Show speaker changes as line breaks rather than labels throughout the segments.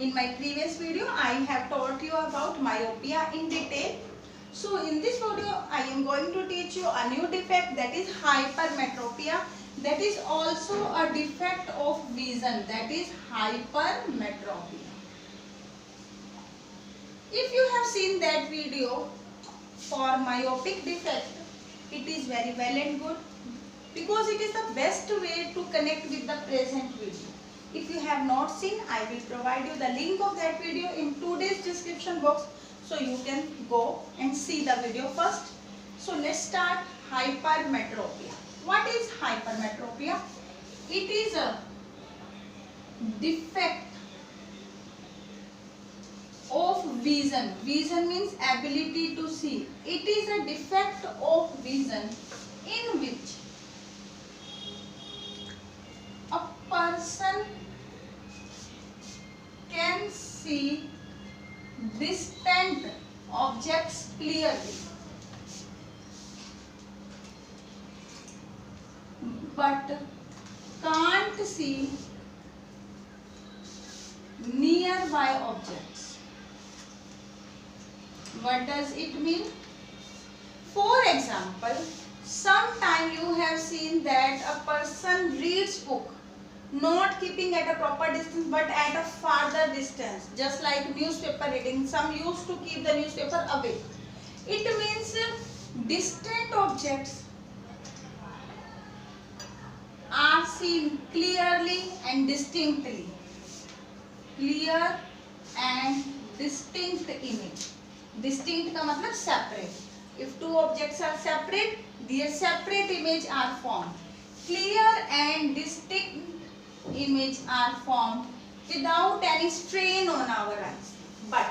In my previous video, I have taught you about myopia in detail. So in this video, I am going to teach you a new defect, that is hypermetropia. That is also a defect of vision, that is hypermetropia. If you have seen that video for myopic defect, it is very well and good, because it is the best way to connect with the present video. If you have not seen, I will provide you the link of that video in today's description box, so you can go and see the video first. So let's start hypermetropia. What is hypermetropia? It is a defect of vision. Vision means ability to see. It is a defect of vision in which a person can see distant objects clearly, but can't see nearby objects. What does it mean? For example, sometime you have seen that a person reads book, not keeping at a proper distance but at a farther distance, just like newspaper reading. Some used to keep the newspaper away. It means distant objects are seen clearly and distinctly. Clear and distinct image. Distinct का मतलब separate. If two objects are separate, their separate image are formed. Clear and distinct image are formed without any strain on our eyes. But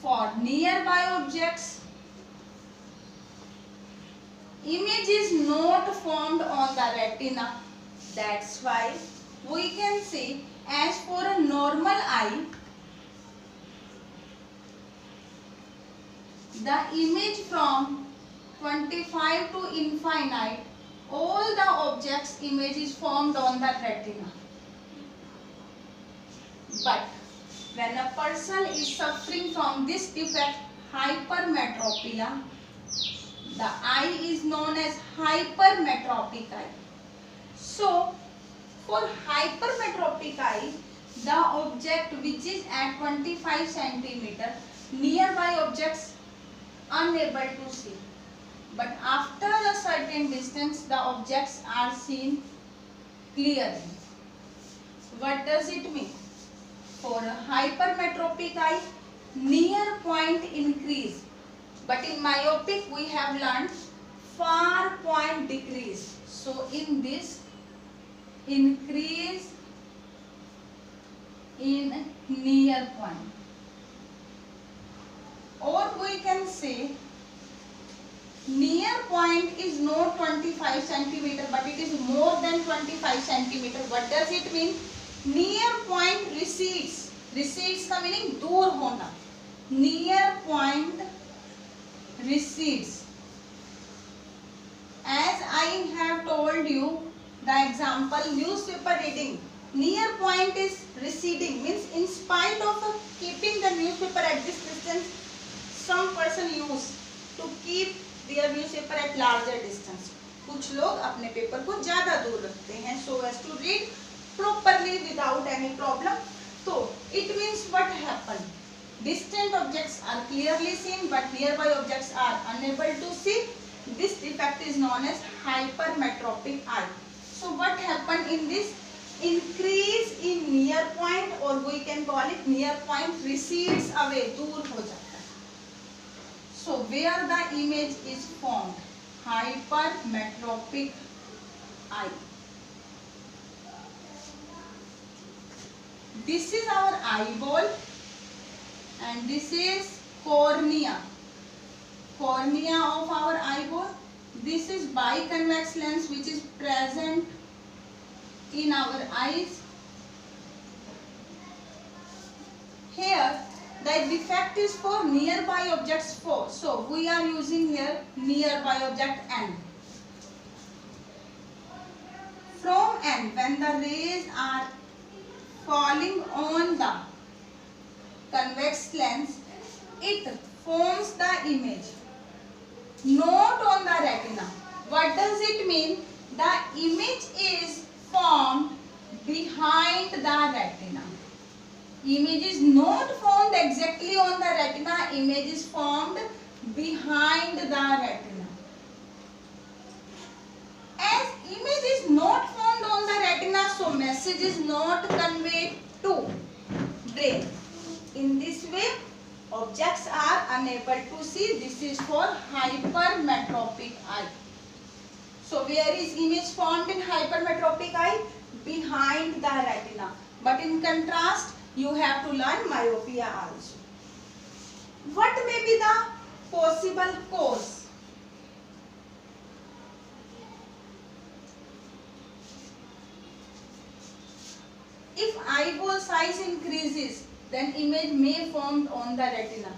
for nearby objects, image is not formed on the retina. That's why we can say, as for a normal eye, the image from 25 to infinite, all the objects image is formed on the retina. But when a person is suffering from this defect, hypermetropia, the eye is known as hypermetropic eye. So for hypermetropic eye, the object which is at 25 centimeter, nearby objects unable to see. But after a certain distance, the objects are seen clearly. What does it mean? For a hypermetropic eye, near point increase. But in myopic, we have learned far point decrease. So in this, increase in near point. Or we can say, near point is not 25 centimeter, but it is more than 25 centimeter. What does it mean? Near point recedes. Recedes का meaning दूर होना. Near point recedes. As I have told you the example newspaper reading, near point is receding, means in spite of keeping the newspaper at this distance, some person used to keep their newspaper at larger distance. कुछ लोग अपने paper को ज़्यादा दूर रखते हैं so as to read properly without any problem. So it means what happened? Distant objects are clearly seen but nearby objects are unable to see. This defect is known as hypermetropic eye. So what happened in this? Increase in near point, or we can call it near point recedes away, दूर हो जाता है. So where the image is formed? Hypermetropic eye. This is our eyeball and this is cornea. Cornea of our eyeball. This is biconvex lens which is present in our eyes. Here the defect is for nearby objects 4. So we are using here nearby object N. From N, when the rays are falling on the convex lens, it forms the image not on the retina. What does it mean? The image is formed behind the retina. Image is not formed exactly on the retina. Image is formed behind the retina. As image is not formed on the retina, so message is not conveyed to brain. In this way, objects are unable to see. This is for hypermetropic eye. So where is image formed in hypermetropic eye? Behind the retina. But in contrast, you have to learn myopia also. What may be the possible cause? If eyeball size increases, then image may form on the retina.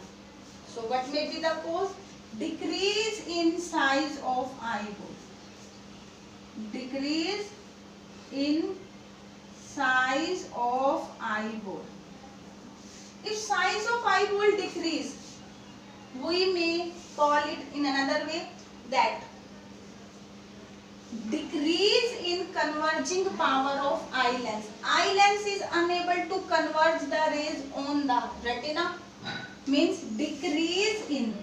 So what may be the cause? Decrease in size of eyeball. Decrease in size of eyeball. If size of eyeball decrease, we may call it in another way that decrease in converging power of eye lens. Eye lens is unable to converge the rays on the retina, means decrease in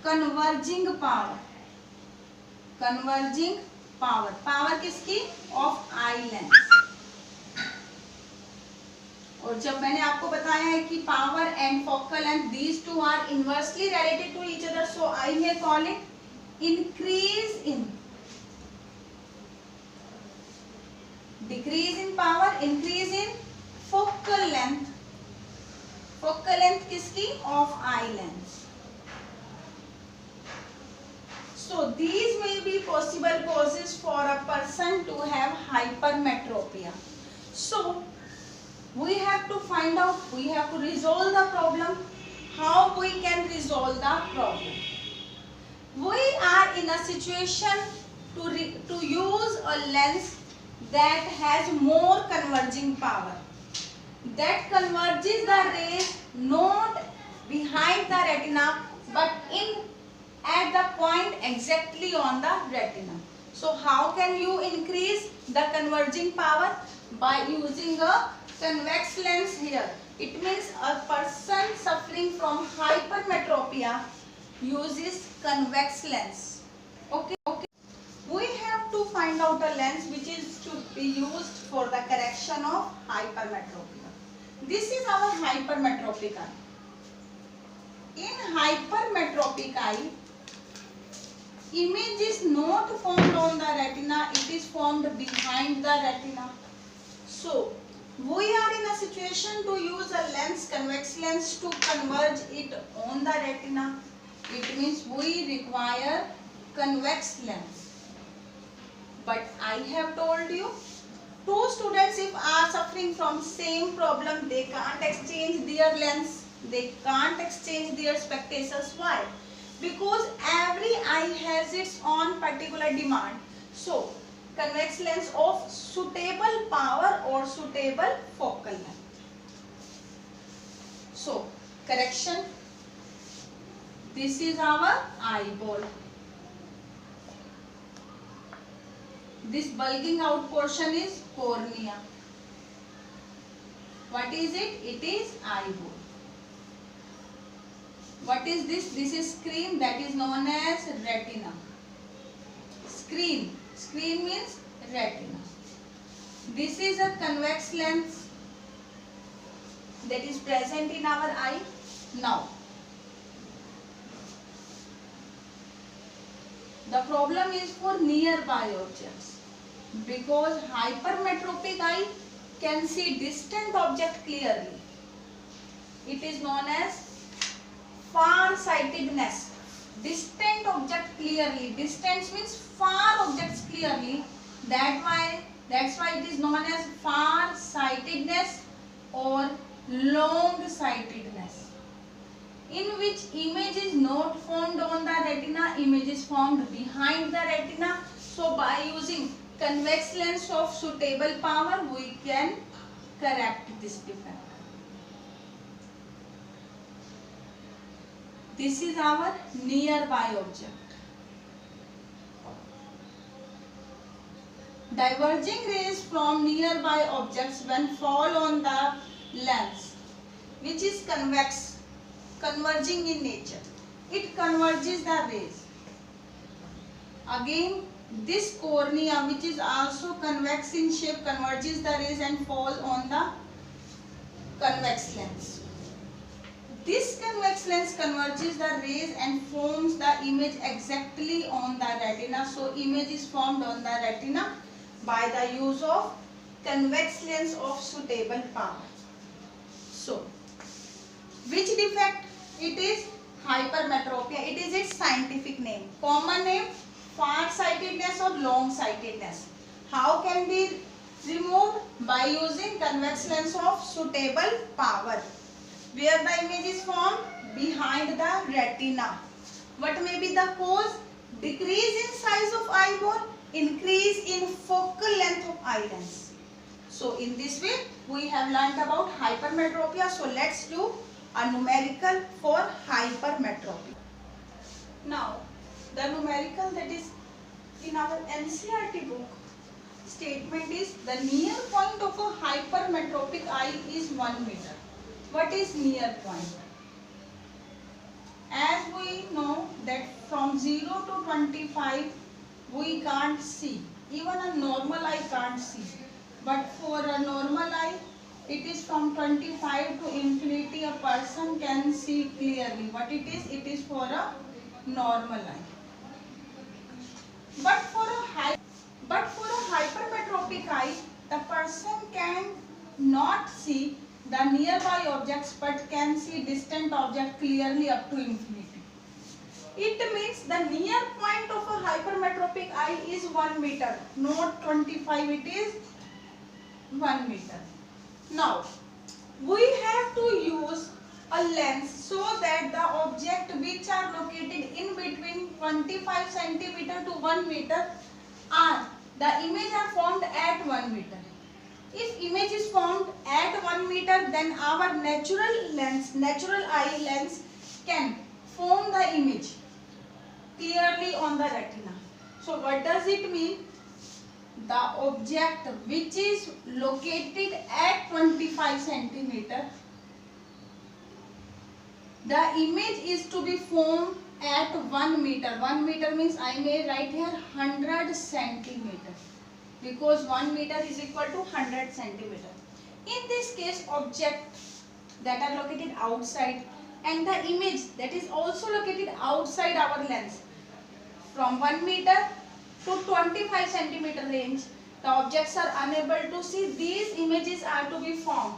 converging power. Converging power. Power किसकी? Of eye lens. और जब मैंने आपको बताया है कि power and focal length, these two are inversely related to each other, so I may call it increase in, decrease in power, increase in focal length. Focal length किसकी? Of eye lens. So these may be possible causes for a person to have hypermetropia. So we have to find out, we have to resolve the problem. How we can resolve the problem? We are in a situation to use a lens that has more converging power, that converges the rays not behind the retina but at the point exactly on the retina. So how can you increase the converging power? By using a convex lens here. It means a person suffering from hypermetropia uses convex lens. Okay. We have to find out a lens which is to be used for the correction of hypermetropia. This is our hypermetropic eye. In hypermetropic eye, image is not formed on the retina, it is formed behind the retina. So we are in a situation to use a lens, convex lens, to converge it on the retina. It means we require convex lens. But I have told you, two students if are suffering from same problem, they can't exchange their lens, they can't exchange their spectacles. Why? Because every eye has its own particular demand. So convex lens of suitable power or suitable focal length. So correction, this is our eyeball. This bulging out portion is cornea. What is it? It is eyeball. What is this? This is screen, that is known as retina. Screen. Screen means retina. This is a convex lens that is present in our eye. Now, the problem is for nearby objects, because hypermetropic eye can see distant object clearly. It is known as far-sightedness. Distant object clearly. Distance means far objects clearly. That's why it is known as far-sightedness or long-sightedness, in which image is not formed on the retina, image is formed behind the retina. So by using convex lens of suitable power, we can correct this defect. This is our nearby object. Diverging rays from nearby objects when fall on the lens, which is convex, converging in nature. It converges the rays. Again, this cornea, which is also convex in shape, converges the rays and fall on the convex lens. This convex lens converges the rays and forms the image exactly on the retina. So image is formed on the retina by the use of convex lens of suitable power. So, which defect it is? Hypermetropia. It is its scientific name. Common name, far-sightedness or long-sightedness. How can be removed? By using convex lens of suitable power. Where the image is formed? Behind the retina. What may be the cause? Decrease in size of eyeball, increase in focal length of eye lens. So in this way we have learnt about hypermetropia. So let's do a numerical for hypermetropia. Now the numerical that is in our NCERT book statement is the near point of a hypermetropic eye is 1 meter. What is near point? As we know that from 0 to 25 we can't see. Even a normal eye can't see. But for a normal eye, it is from 25 to infinity a person can see clearly. What it is? It is for a normal eye. But for a hypermetropic eye, the person can not see the nearby objects but can see distant object clearly up to infinity. It means the near point of a hypermetropic eye is 1 meter, not 25, it is 1 meter. Now, we have to use a lens so that the object which are located in between 25 centimeter to 1 meter are, the image are formed at 1 meter. If image is formed at 1 meter, then our natural eye lens can form the image clearly on the retina. So what does it mean? The object which is located at 25 centimeter, the image is to be formed at 1 meter. 1 meter means I may write here 100 centimeter. Because 1 meter is equal to 100 centimeter. In this case, object that are located outside and the image that is also located outside our lens from 1 meter to 25 centimeter range, the objects are unable to see. These images are to be formed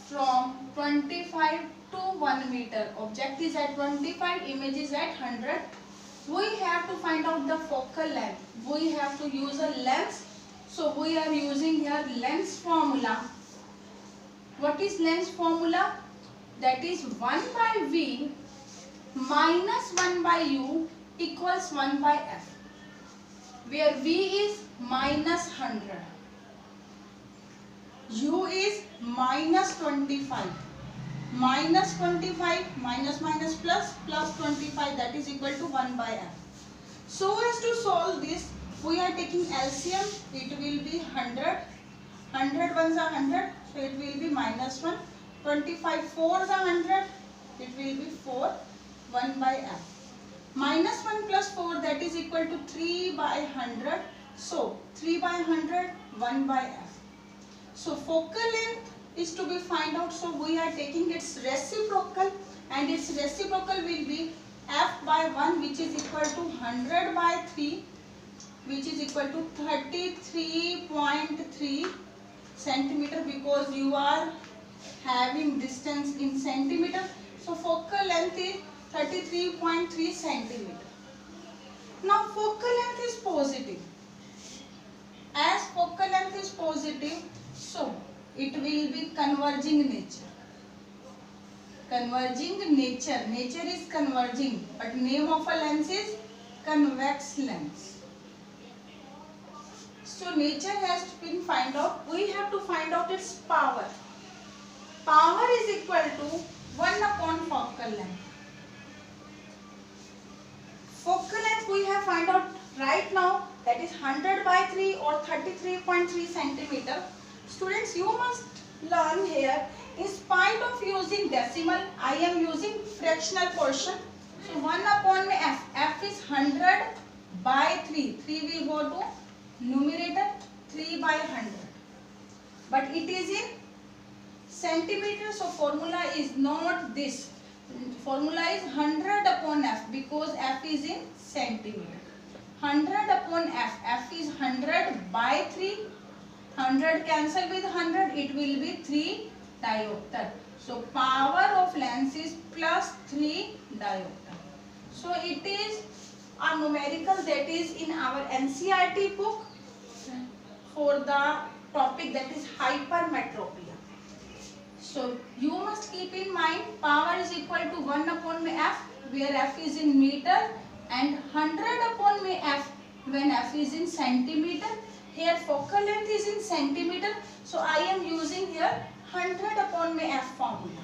from 25 to 1 meter. Object is at 25, image is at 100. We have to find out the focal length. We have to use a lens. So we are using here lens formula. What is lens formula? That is 1 by V minus 1 by U equals 1 by F. Where V is minus 100. U is minus 25. Minus 25 minus minus plus 25, that is equal to 1 by F. So as to solve this, we are taking LCM. It will be 100. 100 ones are 100. So it will be minus 1. 25 fours are 100. It will be 4. 1 by F. Minus 1 plus 4, that is equal to 3 by 100. So 3 by 100, 1 by F. So focal length is to be find out. So we are taking its reciprocal, and its reciprocal will be F by 1, which is equal to 100 by 3, which is equal to 33.3 centimeter, because you are having distance in centimeter. So focal length is 33.3 centimeter. Now focal length is positive. As focal length is positive, so it will be converging nature. Converging nature. Nature is converging, but name of a lens is convex lens. So nature has been find out. We have to find out its power. Power is equal to 1 upon focal length. we have find out right now, that is 100 by 3 or 33.3 centimeter. Students, you must learn here, in spite of using decimal, I am using fractional portion. So 1 upon f. F is 100 by 3. 3 will go to numerator, 3 by 100. But it is in centimeter, so formula is not this. Formula is 100 upon f, because f is in centimeter. 100 upon f. F is 100 by 3. 100 cancel with 100, it will be 3 diopter. So power of lens is plus 3 diopter. So it is a numerical that is in our NCERT book for the topic, that is hypermetropia. So you must keep in mind, power is equal to 1 upon f, where f is in meter, and 100 upon f when f is in centimeter. Here focal length is in centimeter, so I am using here 100 upon f formula.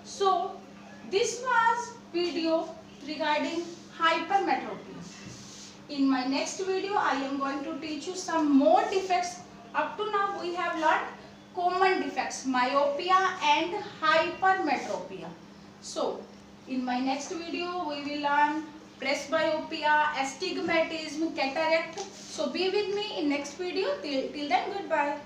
So this was video regarding hypermetropia. In my next video, I am going to teach you some more defects. Up to now we have learned common defects, myopia and hypermetropia. So in my next video we will learn presbyopia, astigmatism, cataract. So be with me in next video. Till then, goodbye.